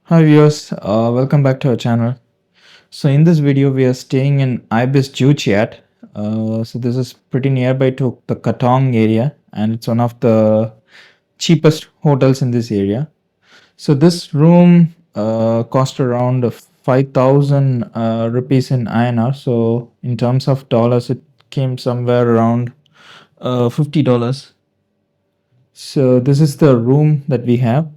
Hi viewers, welcome back to our channel. So in this video we are staying in Ibis Joo Chiat. So this is pretty nearby to the Katong area and it's one of the cheapest hotels in this area. So this room cost around 5,000 rupees in INR. So in terms of dollars it came somewhere around $50. So this is the room that we have.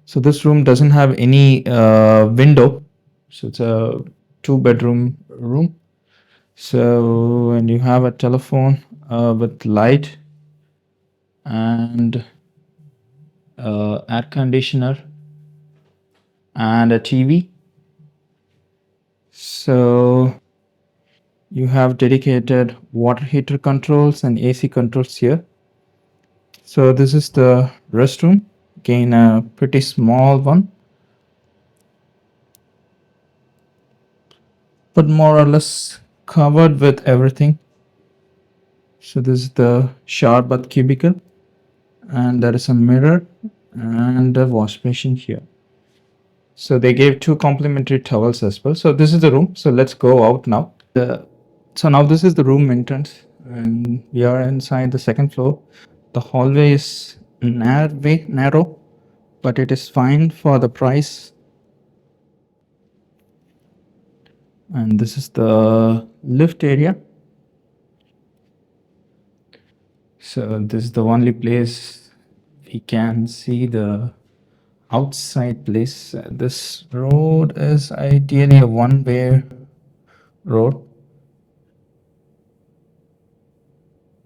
So this room doesn't have any window. So it's a two-bedroom room. So and you have a telephone with light and air conditioner and a TV. So you have dedicated water heater controls and AC controls here. So this is the restroom. Again, a pretty small one, but more or less covered with everything. So this is the shower bath cubicle, and there is a mirror and a wash basin here. So they gave two complimentary towels as well. So this is the room. So let's go out now. So now this is the room entrance, and we are inside the second floor. The hallway is narrow, but it is fine for the price. And this is the lift area. So this is the only place we can see the outside place. This road is ideally a one-way road.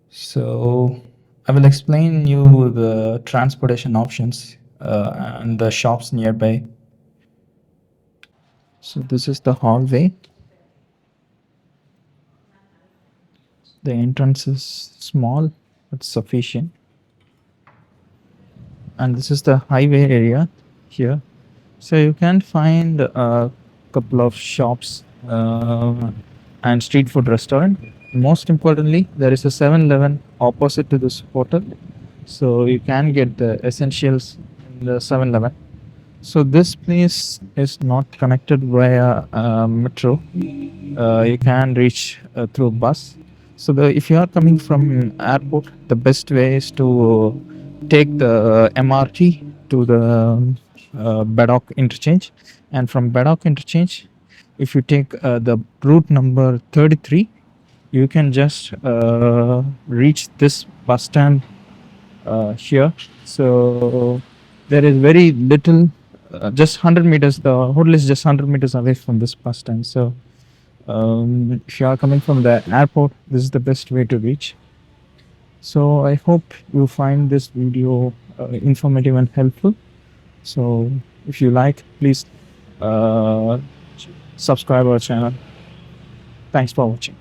So I will explain you the transportation options and the shops nearby. So this is the hallway. The entrance is small but sufficient. And this is the highway area here. So you can find a couple of shops and street food restaurant. Most importantly, there is a 7-Eleven opposite to this hotel. So you can get the essentials in the 7-Eleven. So this place is not connected via metro. You can reach through bus. So if you are coming from airport, the best way is to take the MRT to the Badok interchange, and from Badok interchange, if you take the route number 33, you can just reach this bus stand here. So there is very little, just 100 meters. The hotel is just 100 meters away from this bus stand. So if you are coming from the airport, this is the best way to reach. So I hope you find this video informative and helpful. So if you like, please uh, subscribe our channel. Thanks for watching.